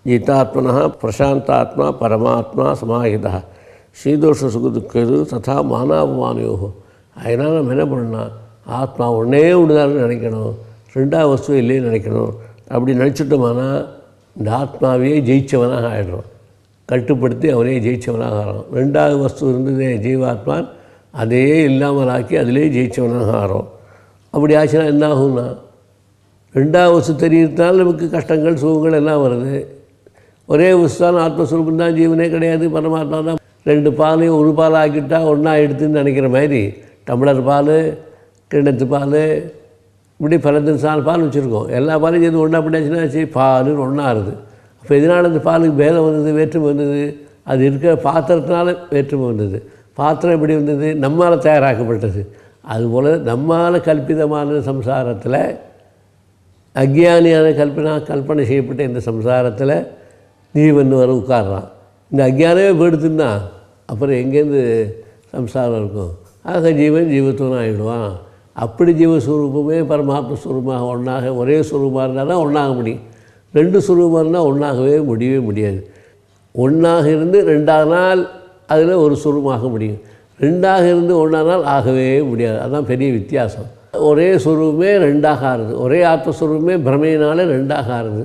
जितात्मनः प्रशान्तात्मा परमात्मा समाहितः शीदोष सुखदुःखेषु तथा मानापमानयोः அதனால் நம்ம என்ன பண்ணணும், ஆத்மா ஒன்றே ஒன்றுதான் நினைக்கணும், ரெண்டாவது வஸ்து இல்லைன்னு நினைக்கணும். அப்படி நினச்சிட்டோம்னா இந்த ஆத்மாவையே ஜெயித்தவனாக ஆகிடுறோம், கட்டுப்படுத்தி அவனே ஜெயித்தவனாக ஆகிறோம். ரெண்டாவது வஸ்து இருந்ததே ஜீவாத்மான், அதையே இல்லாமல் ஆக்கி அதிலே ஜெயித்தவனாக ஆகிறோம். அப்படி ஆச்சுன்னா என்ன ஆகும்னா, ரெண்டாவது வஸ்து தெரியறதுனால நமக்கு கஷ்டங்கள் சுகங்கள் எல்லாம் வருது. ஒரே வஸ்துதான் ஆத்மஸ்வரூபம் தான், ஜீவனே கிடையாது, பரமாத்மா தான். ரெண்டு பாலையும் ஒரு பால் ஆக்கிட்டால் ஒன்றா எடுத்துன்னு நினைக்கிற மாதிரி டம்ளர் பால், கிண்ணத்து பால், இப்படி 15 பால் வச்சுருக்கோம். எல்லா பாலையும் சேர்ந்து ஒன்றா பண்ணியாச்சுன்னா சரி பாலுன்னு ஒன்றா ஆகுது. அப்போ இதனால் அந்த பாலுக்கு பேதம் வந்தது, வேற்றுமை வந்தது. அது இருக்கிற பாத்திரத்தினால வேற்றுமை வந்தது. பாத்திரம் எப்படி வந்தது, நம்மால் தயாராக்கப்பட்டது. அதுபோல் நம்மால் கல்பிதமான சம்சாரத்தில், அக்ஞானியான கல்பனை செய்யப்பட்ட இந்த சம்சாரத்தில் ஜீவன் வர உட்கார்றான். இந்த அக்ஞானமே போயிடுத்துன்னா அப்புறம் எங்கேருந்து சம்சாரம் இருக்கும்? ஆக ஜீவன் ஜீவத்துவன் ஆகிடுவான். அப்படி ஜீவஸ்வரூபமே பரமாத்ம ஸ்வரூபமாக ஒன்றாக ஒரே ஸ்வரூபமாக இருந்தால் தான் ஒன்றாக முடியும். ரெண்டு ஸ்வரூபமாக இருந்தால் ஒன்றாகவே முடியவே முடியாது. ஒன்றாக இருந்து ரெண்டாக நாள் அதில் ஒரு ஸ்வரூபமாக முடியும். ரெண்டாக இருந்து ஒன்றாக நாள் ஆகவே முடியாது. அதுதான் பெரிய வித்தியாசம். ஒரே ஸ்வரூபமே ரெண்டாக ஆறுது, ஒரே ஆத்மஸ்வரூபமே பிரமையினால் ரெண்டாக ஆறுது.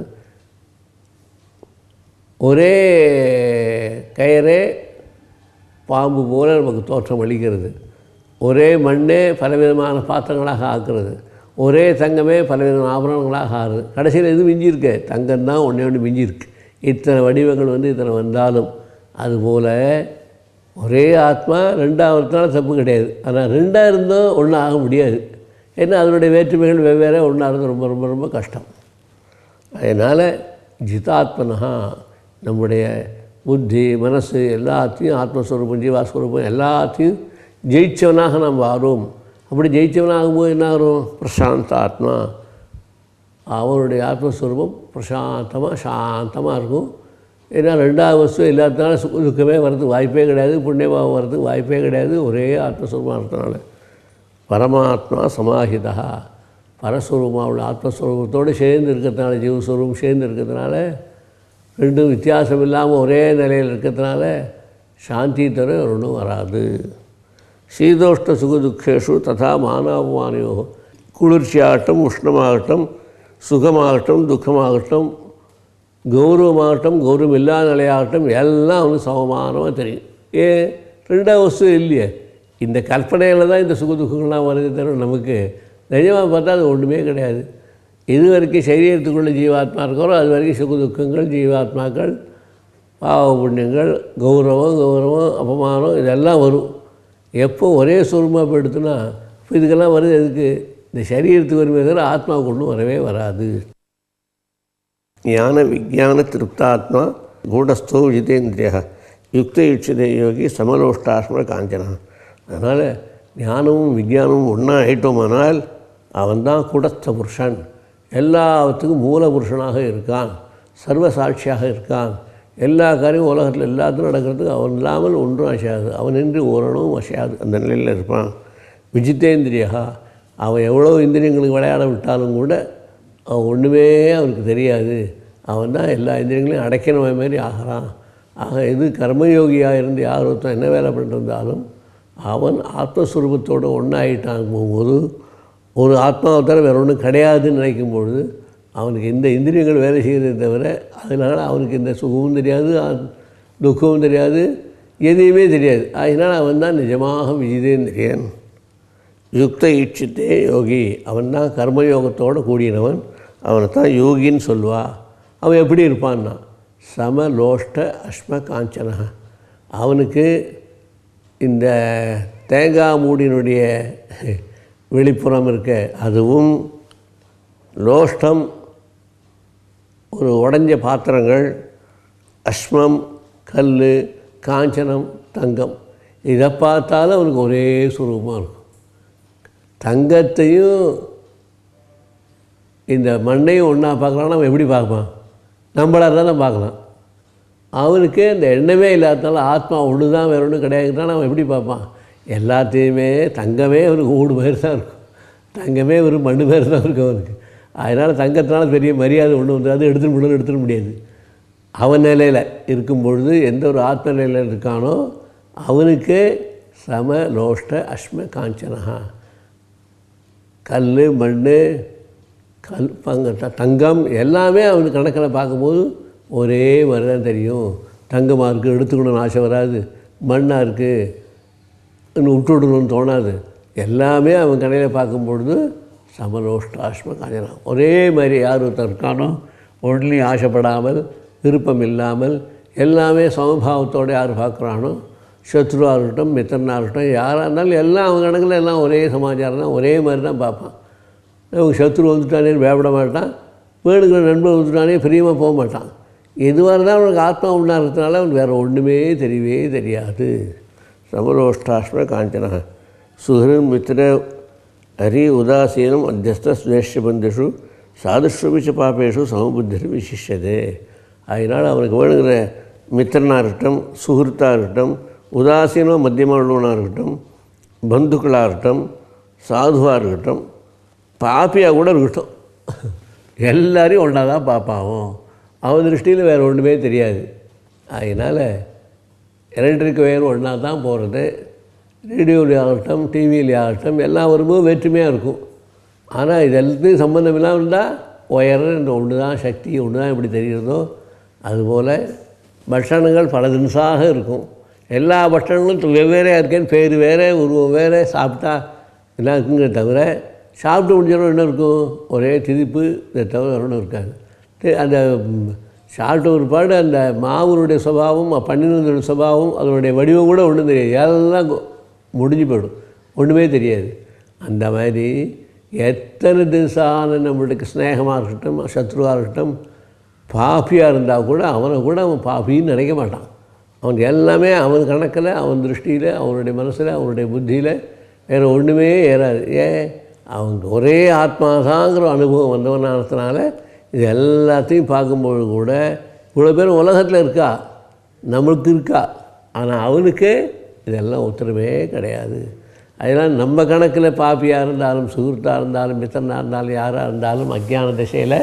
ஒரே கயரே பாம்பு போல நமக்கு தோற்றம் அளிக்கிறது. ஒரே மண்ணே பலவிதமான பாத்திரங்களாக ஆக்குறது. ஒரே தங்கமே பலவிதமான ஆபரணங்களாக ஆகுது. கடைசியில் எது மிஞ்சிருக்கு? தங்கம்தான் ஒன்று மிஞ்சிருக்கு. இத்தனை வடிவங்கள் இத்தனை வந்தாலும் அதுபோல் ஒரே ஆத்மா ரெண்டாகிறதுனால தப்பு கிடையாது. ஆனால் ரெண்டாக இருந்தும் ஒன்றும் ஆக முடியாது. ஏன்னா அதனுடைய வேற்றுமைகள் வெவ்வேறு, ஒன்றா இருந்து ரொம்ப ரொம்ப ரொம்ப கஷ்டம். அதனால் ஜிதாத்மனா நம்முடைய புத்தி மனசு எல்லாத்தையும் ஆத்மஸ்வரூபம் ஜீவாஸ்வரூபம் எல்லாத்தையும் ஜெயித்தவனாக நாம் ஆகிறோம். அப்படி ஜெயித்தவனாகும்போது என்ன ஆகும்? பிரசாந்த ஆத்மா. அவனுடைய ஆத்மஸ்வரூபம் பிரசாந்தமாக சாந்தமாக இருக்கும். ஏன்னா ரெண்டாவது வஸ்து எல்லாத்தினாலும் சுக துக்கமே வர்றதுக்கு வாய்ப்பே கிடையாது, புண்ணியமாக வர்றதுக்கு வாய்ப்பே கிடையாது. ஒரே ஆத்மஸ்வரூபமாக இருக்கிறதுனால பரமாத்மா சமாஹிதா, பரஸ்வரூபம் ஆத்மஸ்வரூபத்தோடு சேர்ந்து இருக்கிறதுனால, ஜீவஸ்வரூபம் சேர்ந்து இருக்கிறதுனால, ரெண்டும் வித்தியாசம் இல்லாமல் ஒரே நிலையில் இருக்கிறதுனால சாந்தி தர ஒன்றும் வராது. சீதோஷ்ட சுகதுக்கேஷு ததா மானாபமானயோ, குளிர்ச்சியாகட்டும் உஷ்ணமாகட்டும் சுகமாகட்டும் துக்கமாகட்டும் கௌரவமாகட்டும் கௌரவம் இல்லாத நிலையாகட்டும் எல்லாம் சமமானமாக தெரியும். ஏன்? ரெண்டாவது வஸ்து இல்லையே. இந்த கற்பனையில் தான் இந்த சுகதுக்கங்கள்லாம் வருது தவிர நமக்கு நிஜமாக பார்த்தா அது ஒன்றுமே கிடையாது. இது வரைக்கும் சரீரத்துக்குள்ள ஜீவாத்மா இருக்கிறோ அது வரைக்கும் சுகதுக்கங்கள், ஜீவாத்மாக்கள், பாவ புண்ணியங்கள், கௌரவம் அபமானம் இதெல்லாம் வரும். எப்போ ஒரே சுரூபமாக போயிடுத்துன்னா இப்போ இதுக்கெல்லாம் வருது எதுக்கு? இந்த சரீரத்துக்கு வருமே தவிர ஆத்மாவுக்கு ஒன்றும் வரவே வராது. ஞான விஜான திருப்தாத்மா கூடஸ்தோ ஜிதேந்திரியா யுக்த யுட்சதே யோகி சமலோஷ்டாஸ்ம காஞ்சனா. அதனால் ஞானமும் விஜயானமும் ஒன்றா ஆயிட்டோமானால் அவன்தான் கூடஸ்த புருஷன், எல்லாத்துக்கும் மூல புருஷனாக இருக்கான், சர்வசாட்சியாக இருக்கான். எல்லா காரியம் உலகத்தில் எல்லாத்துக்கும் நடக்கிறதுக்கு அவன் இல்லாமல் ஒன்றும் அசையாது, அவனின்றி ஓரளவும் அசையாது, அந்த நிலையில் இருப்பான். விஜித்தேந்திரியா, அவன் எவ்வளோ இந்திரியங்களுக்கு விளையாட விட்டாலும் கூட அவன் ஒன்றுமே அவனுக்கு தெரியாது. அவன் தான் எல்லா இந்திரியங்களையும் அடைக்கணுமே மாதிரி ஆகிறான். ஆக இது கர்மயோகியாக இருந்து யார் ஒருத்தன் என்ன வேலை பண்ணிருந்தாலும் அவன் ஆத்மஸ்வரூபத்தோடு ஒன்றாயிட்டான் போகும்போது, ஒரு ஆத்மாவை தவிர வேறு ஒன்றும் கிடையாதுன்னு நினைக்கும்பொழுது அவனுக்கு இந்த இந்திரியங்கள் வேலை செய்கிறதே தவிர அதனால் அவனுக்கு இந்த சுகமும் தெரியாது, துக்கமும் தெரியாது, எதையுமே தெரியாது. அதனால் அவன் தான் நிஜமாக விஜிதேந்திரியன். யுக்த ஈட்சித்தே யோகி, அவன் தான் கர்மயோகத்தோடு கூடினவன். அவனை தான் யோகின்னு சொல்லுவா. அவன் எப்படி இருப்பான்னா சமலோஷ்ட அஸ்ம காஞ்சனா. அவனுக்கு இந்த தேங்காய் மூடினுடைய வெளிப்புறம் இருக்க அதுவும், லோஷ்டம் ஒரு உடைஞ்ச பாத்திரங்கள், அஸ்மம் கல், காஞ்சனம் தங்கம், இதை பார்த்தாலும் அவனுக்கு ஒரே சுரூபமாக இருக்கும். தங்கத்தையும் இந்த மண்ணையும் ஒன்றா பார்க்கலான்னா அவன் எப்படி பார்ப்பான்? நம்மளாக தான் பார்க்கலாம். அவனுக்கு இந்த எண்ணமே இல்லாதனால ஆத்மா ஒன்று தான், வேறு ஒன்றும் கிடையாதுனால அவன் எப்படி பார்ப்பான்? எல்லாத்தையுமே தங்கமே அவனுக்கு ஊடு பேர் தான் இருக்கும், தங்கமே ஒரு மண்ணு பேர் தான் இருக்கும் அவனுக்கு. அதனால் தங்கத்தினால பெரிய மரியாதை ஒன்று வந்து அது எடுத்துட முடியாது. அவன் நிலையில் இருக்கும் பொழுது எந்த ஒரு ஆத்ம நிலையில் இருக்கானோ அவனுக்கு சம லோஷ்ட அஸ்ம காஞ்சனா. கல் மண் தங்கம் எல்லாமே அவனுக்கு கணக்கில் பார்க்கும்போது ஒரே மாதிரி தான் தெரியும். தங்கமாக இருக்குது எடுத்துக்கணும்னு ஆசை வராது, மண்ணாக இருக்குது இன்னும் விட்டுவிடணும்னு தோணாது. எல்லாமே அவன் கடையில் பார்க்கும்பொழுது சமலோஷ்டாஷ்ம காஞ்சனா. ஒரே மாதிரி யார் ஒருத்தர் இருக்கானோ ஒன்றையும் ஆசைப்படாமல் விருப்பம் இல்லாமல் எல்லாமே சமபாவத்தோடு யார் பார்க்குறானோ, சத்ருவாக இருக்கட்டும் மித்திரனாக இருக்கட்டும் யாராக இருந்தாலும் எல்லாம் அவங்க கணக்கில் எல்லாம் ஒரே சமாச்சாரம் தான், ஒரே மாதிரி தான் பார்ப்பான். அவங்க சத்ரு வந்துட்டானே பயப்பட மாட்டான், வேணுங்கிற நண்பர் வந்துட்டானே பிரியமாக போக மாட்டான். எதுவாக இருந்தாலும் அவனுக்கு ஆத்மா ஒன்றா இருக்கிறதுனால அவனுக்கு வேறு ஒன்றுமே தெரியவே தெரியாது. சமலோஷ்டாஷ்ம காஞ்சனா சுஹிருன் மித்திர ஹரி உதாசீனம் அத்தியஸ்த ஸ்வேஷ்ய பந்துஷு சாதுஷ்வபிச்ச பாப்பேஷு சமபுத்தி விசிஷ்யதே. அதனால் அவனுக்கு வேணுங்கிற மித்திரனாக இருக்கட்டும், சுகிருத்தாக இருக்கட்டும், உதாசீனமாக மத்தியமாக உள்ளவனாக இருக்கட்டும், பந்துக்களாக இருக்கட்டும், சாதுவாக இருக்கட்டும், பாப்பியாக கூட இருக்கட்டும், எல்லாரையும் ஒன்றா தான் பார்ப்பாவும். அவன் திருஷ்டியில் வேறு ஒன்றுமே தெரியாது. அதனால் எலக்ட்ரிக் ஒயர் ஒன்றா தான் போகிறது. ரேடியோவில் ஆகட்டும் டிவியில் ஆகட்டும் எல்லாம் வரும்போது வேற்றுமையாக இருக்கும். ஆனால் இது எல்லாத்தையும் சம்மந்தம் இல்லாமல் இருந்தால் ஒயர்ன்ற ஒன்று தான், சக்தி ஒன்று தான் எப்படி தெரிகிறதோ அதுபோல் பட்சணங்கள் பல தினசாக இருக்கும். எல்லா பட்சணங்களும் வெவ்வேறையாக இருக்கேன்னு பேர் வேறு உருவம் வேறு சாப்பிட்டா எல்லாம் இருக்குங்கிற தவிர சாப்பிட்டு முடிஞ்சவங்க என்ன இருக்கும், ஒரே திதிப்பு இதை தவிர ஒன்றும் இருக்காது. அந்த சாப்பிட்ட ஒரு பாடு அந்த மாவுனுடைய சுபாவம் பண்ணினுடைய சுபாவம் அதனுடைய வடிவம் கூட ஒன்றும் தெரியாது, எல்லாம் முடிஞ்சு போயிடும், ஒன்றுமே தெரியாது. அந்த மாதிரி எத்தனை தினசான நம்மளுக்கு ஸ்நேகமாக இருக்கட்டும் சத்ருவாக இருக்கட்டும் பாப்பியாக இருந்தால் கூட அவனை கூட அவன் பாப்பின்னு நினைக்க மாட்டான். அவன் எல்லாமே அவன் கணக்கில் அவன் திருஷ்டியில் அவனுடைய மனசில் அவனுடைய புத்தியில் வேறு ஒன்றுமே ஏறாது. ஏன் அவங்க ஒரே ஆத்மாதாங்கிற அனுபவம் வந்தவனானதுனால இது எல்லாத்தையும் பார்க்கும்போது கூட இவ்வளோ பேர் உலகத்தில் இருக்கா, நம்மளுக்கு இருக்கா, ஆனால் அவனுக்கு இதெல்லாம் உத்தரவே கிடையாது. அதனால் நம்ம கணக்கில் பாப்பியாக இருந்தாலும் சுகிருத்தாக இருந்தாலும் மித்திரனாக இருந்தாலும் யாராக இருந்தாலும் அஞ்ஞான திசையில்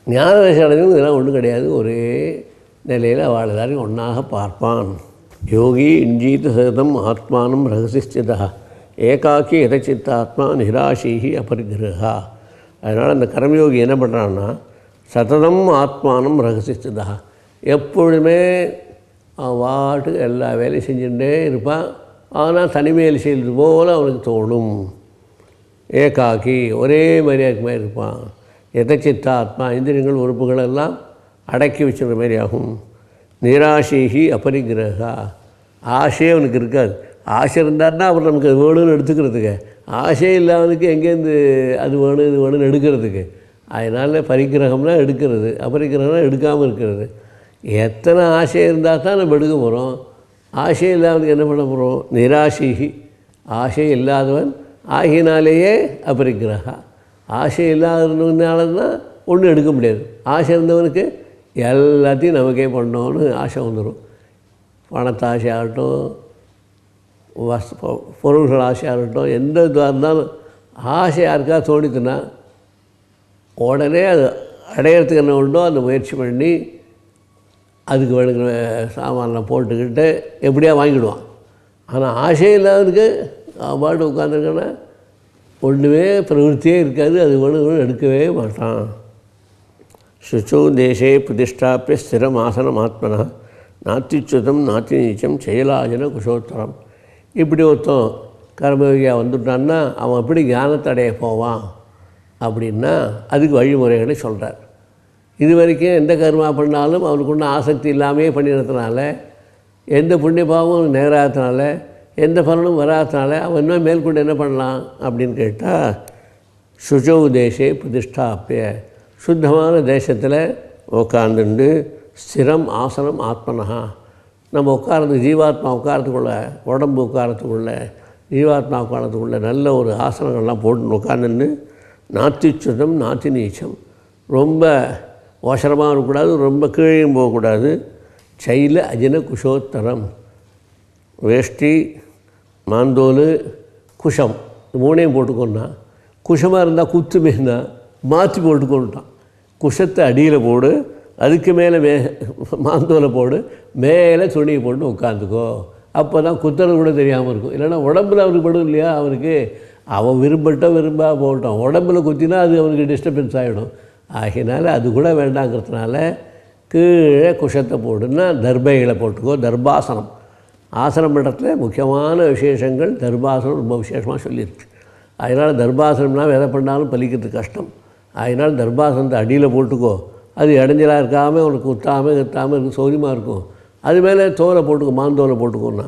ஞான திசை அடைஞ்சவங்க இதெல்லாம் ஒன்றும் கிடையாது. ஒரே நிலையில் அவள் எல்லாரையும் ஒன்றாக பார்ப்பான். யோகி இஞ்சீத சதம் ஆத்மானம் ரகசிஸ்திதா ஏகாக்கி எதச்சித்தாத்மா நிராசீகி அபரிகிரகா. அதனால் அந்த கர்மயோகி என்ன பண்ணுறான்னா சததம் ஆத்மானம் ரகசிஸ்திதா, எப்பொழுதுமே வாட்டுக்கு எல்லா வேலையும் செஞ்சுட்டே இருப்பான். ஆனால் தனிமையில் செய்கிறது போல் அவனுக்கு தோணும். ஏகாக்கி ஒரே மாதிரியாக மாதிரி இருப்பான். எதச்சித்த ஆத்மா இந்திரியங்கள் உறுப்புகளெல்லாம் அடக்கி வச்சுக்கிற மாதிரி ஆகும். நிராசீகி அபரிகிரகா, ஆசையே அவனுக்கு இருக்காது. ஆசை இருந்தார்னா அவர் நமக்கு அது வேணும்னு எடுத்துக்கிறதுக்கு, ஆசை இல்லாதவனுக்கு எங்கேருந்து அது வேணும் இது வேணும்னு எடுக்கிறதுக்கு. அதனால் பரிகிரகம்னா எடுக்கிறது, அபரிகிரகம்னா எடுக்காமல் இருக்கிறது. எத்தனை ஆசை இருந்தால் தான் நம்ம எடுக்க போகிறோம், ஆசை இல்லாதவனுக்கு என்ன பண்ண போகிறோம். நிராசீகி ஆசை இல்லாதவன் ஆகினாலேயே அபரிகிரகா. ஆசை இல்லாதவனால தான் ஒன்றும் எடுக்க முடியாது. ஆசை இருந்தவனுக்கு எல்லாத்தையும் நமக்கே பண்ணோன்னு ஆசை வந்துடும். பணத்தை ஆசையாகட்டும், பொருள்கள் ஆசையாகட்டும், எந்த இதுவாக இருந்தாலும் ஆசை யாருக்கா தோணித்துன்னா உடனே அது அடையிறதுக்கு என்ன உண்டோ அந்த முயற்சி பண்ணி அதுக்கு வேணுங்கிற சாமானில் போட்டுக்கிட்டு எப்படியா வாங்கிடுவான். ஆனால் ஆசை இல்லாதவனுக்கு பாட்டு உட்காந்துருக்கேன்னா ஒன்றுமே பிரவருத்தியே இருக்காது, அது வேணும் எடுக்கவே மாட்டான். சுச்சோ தேசே பிரதிஷ்டாப்பிய ஸ்திரம் ஆசனம் ஆத்மனா நாத்திச்சுதம் நாத்தி நீச்சம் செயலாஜன குஷோத்தரம். இப்படி ஒருத்தன் கர்மயோகியாக வந்துட்டான்னா அவன் எப்படி ஞானத்தை அடைய போவான் அப்படின்னா அதுக்கு வழிமுறைகளை சொல்கிறார். இது வரைக்கும் எந்த கர்மா பண்ணாலும் அவனுக்கு ஒன்றும் ஆசக்தி இல்லாமே பண்ணிடுறதுனால, எந்த புண்ணிய பாவமும் நேராதனால, எந்த பலனும் வராதனால அவன் இன்னும் மேற்கொண்டு என்ன பண்ணலாம் அப்படின்னு கேட்டால் சுஜோ தேசே பிரதிஷ்டாப்பிய சுத்தமான தேசத்தில் உட்காந்துண்டு ஸ்திரம் ஆசனம் ஆத்மனஹா, நம்ம உட்காரது ஜீவாத்மா உட்காரத்துக்குள்ள உடம்பு உட்காரத்துக்குள்ள ஜீவாத்மா உட்காரத்துக்குள்ள நல்ல ஒரு ஆசனங்கள்லாம் போட்டு உட்காந்துன்னு நாத்திச்சுதம் நாத்தி நீச்சம், ரொம்ப ஓசரமாக இருக்கக்கூடாது, ரொம்ப கீழையும் போகக்கூடாது. சைல அஜின குஷோத்தரம், வேஷ்டி மாந்தோல் குஷம் மூணையும் போட்டுக்கொண்டான். குஷமாக இருந்தால் குத்து மீனா மாற்றி போட்டுக்கொண்டான். குஷத்தை அடியில் போடு, அதுக்கு மேலே மாந்தோலை போடு, மேலே துணியை போட்டு உட்காந்துக்கோ. அப்போ தான் குத்துறது கூட தெரியாமல் இருக்கும். இல்லைன்னா உடம்புல அவருக்கு படும் இல்லையா, அவருக்கு அவன் விரும்பா போகட்டும், உடம்புல குத்தினா அது அவனுக்கு டிஸ்டர்பன்ஸ் ஆகிடும். ஆகினால அது கூட வேண்டாங்கிறதுனால கீழே குஷத்தை போடுன்னா தர்பைகளை போட்டுக்கோ. தர்பாசனம், ஆசனம் இடத்துல முக்கியமான விசேஷங்கள் தர்பாசனம் ரொம்ப விசேஷமாக சொல்லியிருக்கு. அதனால் தர்பாசனம்னா எதை பண்ணாலும் பலிக்கிறது கஷ்டம். அதனால் தர்பாசனத்தை அடியில் போட்டுக்கோ. அது இடைஞ்சலாக இருக்காமல் உனக்கு குத்தாமல் இருக்கு சௌரியமாக இருக்கும். அது மேலே தோலை போட்டுக்கோ, மாந்தோலை போட்டுக்கோன்னா.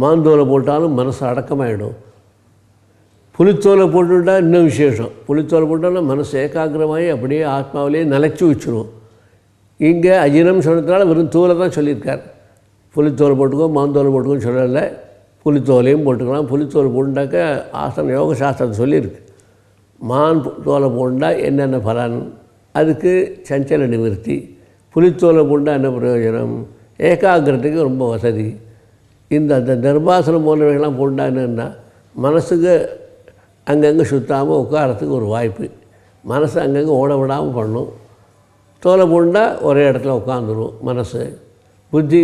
மாந்தோலை போட்டாலும் மனசு அடக்கமாகிடும். புலித்தோலை போட்டுவிட்டால் இன்னும் விசேஷம். புலித்தோலை போட்டோன்னா மனசு ஏகாகிரமாகி அப்படியே ஆத்மாவிலேயே நிலச்சி வச்சுருவோம். இங்கே அஜினம் சொன்னதுனால வெறும் தோலை தான் சொல்லியிருக்கார். புலித்தோலை போட்டுக்கோ, மாந்தோலை போட்டுக்கோன்னு சொல்லலை. புலித்தோலையும் போட்டுக்கலாம். புலித்தோலை போட்டுட்டாக்க ஆசனம் யோக சாஸ்திரத்தை சொல்லியிருக்கு. மான் தோலை போட்டுட்டா என்னென்ன பலன், அதுக்கு சஞ்சல நிவர்த்தி. புலித்தோலை போட்டால் என்ன பிரயோஜனம், ஏகாகிரத்துக்கு ரொம்ப வசதி. அந்த தர்பாசனம் போன்றவைகள்லாம் போட்டா என்னென்னா மனசுக்கு அங்கங்கே சுற்றாமல் உட்காரத்துக்கு ஒரு வாய்ப்பு. மனசு அங்கங்கே ஓட விடாமல் பண்ணும். தோலை போட்டால் ஒரே இடத்துல உட்காந்துரும் மனசு, புத்தி.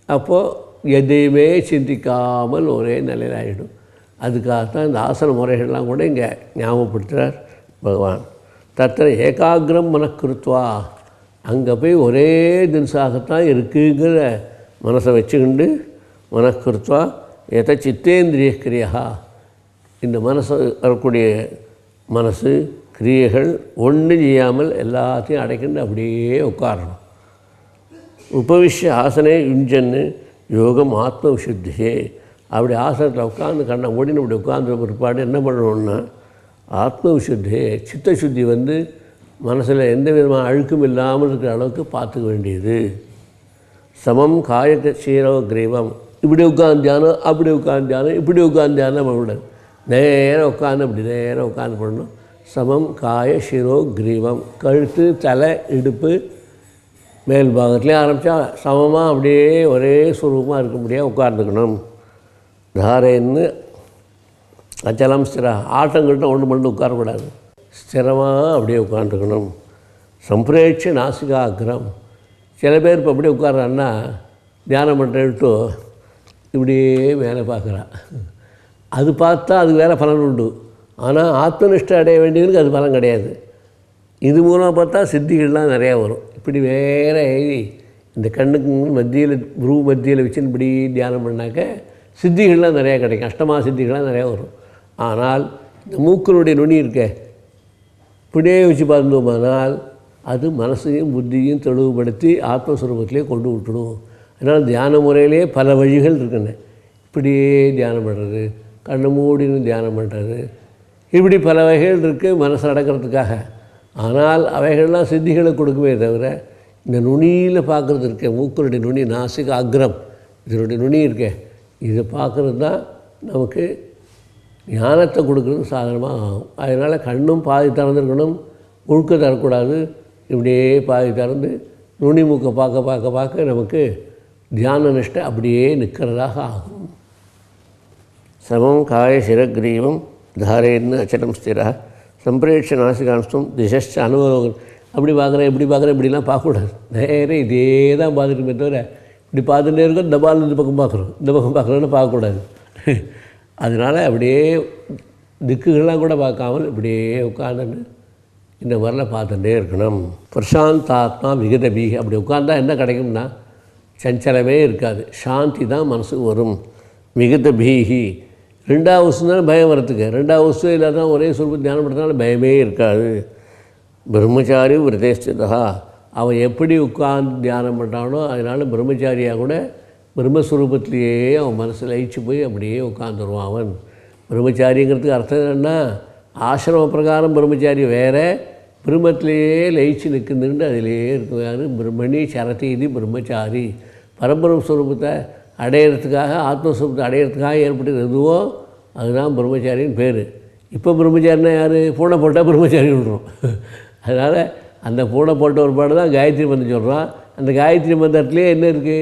அப்போது எதையுமே சிந்திக்காமல் ஒரே நிலையில் ஆகிடும். அதுக்காகத்தான் இந்த ஆசன முறைகள்லாம் கூட இங்கே ஞாபகப்படுத்துகிறார் பகவான். தத்திர ஏகாகிரம் மனக்கிருத்வா, அங்கே போய் ஒரே தினசாகத்தான் இருக்குங்கிற மனசை வச்சுக்கிண்டு மனக்கிருத்வா எத சித்தேந்திரிய கிரியா, இந்த மனசு வரக்கூடிய மனசு கிரியைகள் ஒன்றும் செய்யாமல் எல்லாத்தையும் அடைக்கிண்டு அப்படியே உட்காரணும். உபவிஷ்ய ஆசனே யுஞ்சன்னு யோகம் ஆத்ம விசுத்தியே. அப்படி ஆசனத்தில் உட்காந்து கண்ணை ஓடினு அப்படி உட்காந்து பிற்பாடு என்ன பண்ணணுன்னா ஆத்ம விசுத்தியே, சித்தசுத்தி மனசில் எந்த விதமான அழுக்கும் இல்லாமல் இருக்கிற அளவுக்கு பார்த்துக்க வேண்டியது. சமம் காய சீரோ கிரீவம், இப்படி உட்காந்தானோ அப்படி உட்காந்தானோ இப்படி உட்காந்தானோ பண்ணக்கூடாது. நேராக உட்காந்து அப்படி நேராக உட்காந்து பண்ணணும். சமம் காய சிரோ கிரீவம், கழுத்து தலை இடுப்பு மேல் பாகத்துலேயும் ஆரம்பித்தா சமமாக அப்படியே ஒரே சுரூபமாக இருக்க முடியாது உட்காந்துக்கணும். தாரேன்னு அச்சலம் ஸ்திரா, ஆட்டங்கிட்ட ஒன்று பண்ணி உட்காரக்கூடாது. ஸ்திரமாக அப்படியே உட்காந்துக்கணும். சம்பிரேட்ச நாசிகாகிரம், சில பேர் இப்போ அப்படியே உட்காரான்னா தியானம் பண்ணுறேன்ட்டு இப்படியே மேலே பார்க்குறான். அது பார்த்தா அதுக்கு வேறு பலன் உண்டு. ஆனால் ஆத்மனிஷ்டை அடைய வேண்டியதுக்கு அது பலன் கிடையாது. இது மூலமாக பார்த்தா சித்திகள்லாம் நிறையா வரும். இப்படி வேறு எழுதி இந்த கண்ணுக்கு மத்தியில் குரு மத்தியில் வச்சுன்னு இப்படி தியானம் பண்ணாக்க சித்திகள்லாம் நிறையா கிடைக்கும். அஷ்டமா சித்திகள்லாம் நிறையா வரும். ஆனால் இந்த மூக்கினுடைய நுனி இருக்க இப்படியே வச்சு பார்த்தோமானால் அது மனசையும் புத்தியும் தெளிவுபடுத்தி ஆத்மஸ்வரூபத்திலே கொண்டு விட்டுடும். அதனால் தியான முறையிலே பல வழிகள் இருக்குன்னு. இப்படியே தியானம் பண்ணுறது, கண்ணு மூடின்னு தியானம் பண்ணுறது, இப்படி பல வகைகள் இருக்குது மனசு அடக்கிறதுக்காக. ஆனால் அவைகள்லாம் சித்திகளை கொடுக்குமே தவிர இந்த நுனியில் பார்க்குறது இருக்க, மூக்கினுடைய நுனி, நாசிக அக்ரம், இதனுடைய நுனி இருக்க, இதை பார்க்குறது தான் நமக்கு ஞானத்தை கொடுக்குறது சாதனமாக ஆகும். அதனால் கண்ணும் பாதி திறந்துருக்கணும், முழுக்க தரக்கூடாது. இப்படியே பாதி திறந்து நுனி மூக்கை பார்க்க பார்க்க பார்க்க நமக்கு தியான நிஷ்டை அப்படியே நிற்கிறதாக ஆகும். சமம் காய சிரக்ரீவம் தாரேன்னு அச்சலம் ஸ்திரா சம்பிரேட்ச நாசிகாம்சம் திசஷ்ட அனுபவம். அப்படி பார்க்குறேன் இப்படி பார்க்குறேன் இப்படிலாம் பார்க்கக்கூடாது. நேரே இதே தான் பார்த்துட்டுமே தவிர இப்படி பார்த்துட்டே இருக்கோம், இந்த பால் இந்த பக்கம் பார்க்குறோம், இந்த பக்கம் பார்க்குறோன்னு பார்க்கக்கூடாது. அதனால் அப்படியே திக்குகள்லாம் கூட பார்க்காமல் இப்படியே உட்காந்துன்னு இந்த மாதிரிலாம் பார்த்துட்டே இருக்கணும். பிரசாந்தாத்மா விகத பீகி, அப்படி உட்காந்தா என்ன கிடைக்கும்னா சஞ்சலமே இருக்காது, சாந்தி தான் மனசுக்கு வரும். விகத பீகி, ரெண்டாவது வருஷம் தானே பயம் வரத்துக்கு, ரெண்டாவது வருஷம் இல்லாத ஒரே சுரூபம் தியானம் பண்ணுறதுனால பயமே இருக்காது. பிரம்மச்சாரி விரதேஸ்திதா, அவன் எப்படி உட்கார்ந்து தியானம் பண்ணுறானோ அதனால் பிரம்மச்சாரியாக கூட பிரம்மஸ்வரூபத்திலேயே அவன் மனசில் லயிச்சு போய் அப்படியே உட்காந்துருவான். அவன் பிரம்மச்சாரிங்கிறதுக்கு அர்த்தம் என்னென்னா ஆசிரம பிரகாரம் பிரம்மச்சாரி வேறு, பிரம்மத்திலேயே லயிச்சு நிற்குதுன்னு அதிலேயே இருக்குவார். பிரம்மணி சரதி இது பிரம்மச்சாரி. பரபிரம்மஸ்வரூபத்தை அடையிறதுக்காக, ஆத்மஸ்வரூபத்தை அடையிறதுக்காக ஏற்பட்டது எதுவோ அதுதான் பிரம்மச்சாரின்னு பேர். இப்போ பிரம்மச்சாரினா யார்? பூனை போட்டால் பிரம்மச்சாரி விடுறோம். அதனால் அந்த பூனை போட்ட ஒரு பாடு தான் காயத்ரி மந்திரம் சொல்கிறான். அந்த காயத்ரி மந்திரத்துலேயே என்ன இருக்குது?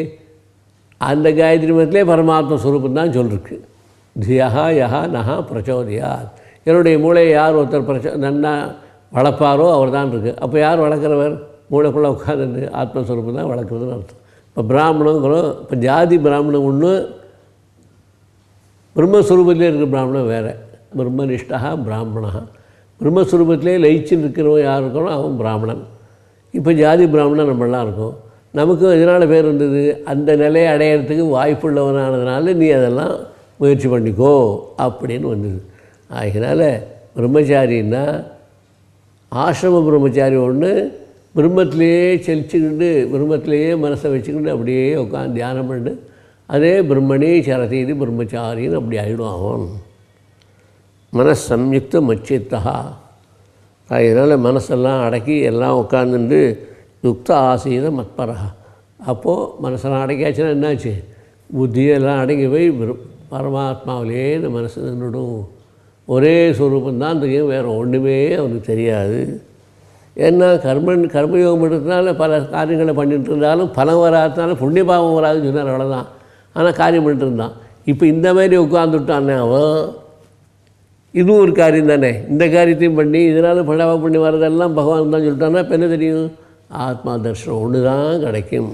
அந்த காயத்ரி மந்திரத்திலே பரமாத்ம ஸ்வரூபம் தான் சொல்லிருக்கு. தியா யஹா நஹா பிரச்சோதியா, என்னுடைய மூளையை யார் ஒருத்தர் நன்னா வளர்ப்பாரோ அவர் தான் இருக்குது. அப்போ யார் வளர்க்குறவர்? மூளைக்குள்ளே உட்காந்து ஆத்மஸ்வரூபம் தான் வளர்க்குறதுன்னு அர்த்தம். இப்போ பிராமணங்கிறோம். இப்போ ஜாதி பிராமணம் ஒன்று, பிரம்மஸ்வரூபத்திலே இருக்கிற பிராமணம் வேறு. பிரம்மனிஷ்டா பிராமணா. பிரம்மஸ்வரூபத்திலே லயிச்சு இருக்கிறவன் யார் இருக்கணும் அவன் பிராமணன். இப்போ ஜாதி பிராமணன் நம்மளாம் இருக்கோம். நமக்கு இதனால் பேர் இருந்தது, அந்த நிலையை அடையிறதுக்கு வாய்ப்புள்ளவனானதுனால நீ அதெல்லாம் முயற்சி பண்ணிக்கோ அப்படின்னு வந்தது. அதனால் பிரம்மச்சாரின்னா ஆசிரம பிரம்மச்சாரி ஒன்று, பிரம்மத்திலேயே செலிச்சுக்கிட்டு பிரம்மத்திலேயே மனசை வச்சுக்கிட்டு அப்படியே உட்காந்து தியானம் பண்ணு, அதே பிரம்மணி சரதீதி பிரம்மச்சாரின்னு அப்படி ஆகிடும் அவன். மனசம்யுக்த மச்சித்தா. அதனால் மனசெல்லாம் அடக்கி எல்லாம் உட்காந்துட்டு யுக்த ஆசீன மத்பரா. அப்போது மனசெல்லாம் அடக்கியாச்சுன்னா என்னாச்சு, புத்தியெல்லாம் அடங்கி போய் பரமாத்மாவிலே இந்த மனசு நின்றுடும். ஒரே ஸ்வரூபந்தான் தெரியும், வேறு ஒன்றுமே அவனுக்கு தெரியாது. ஏன்னா கர்மயோகம் பண்ணுறதுனால பல காரியங்களை பண்ணிட்டு இருந்தாலும் பலம் வராதனால புண்ணிய பாவம் வராதுன்னு சொன்னார், அவ்வளோதான். ஆனால் காரியம் பண்ணிட்டு இருந்தான். இப்போ இந்த மாதிரி உட்காந்துட்டானே அவன், இதுவும் ஒரு காரியம் தானே. இந்த காரியத்தையும் பண்ணி இதனால் பழவா பண்ணி வர்றதெல்லாம் பகவான் தான் சொல்லிட்டான்னா இப்போ என்ன தெரியும், ஆத்மா தர்ஷனம் ஒன்று தான் கிடைக்கும்.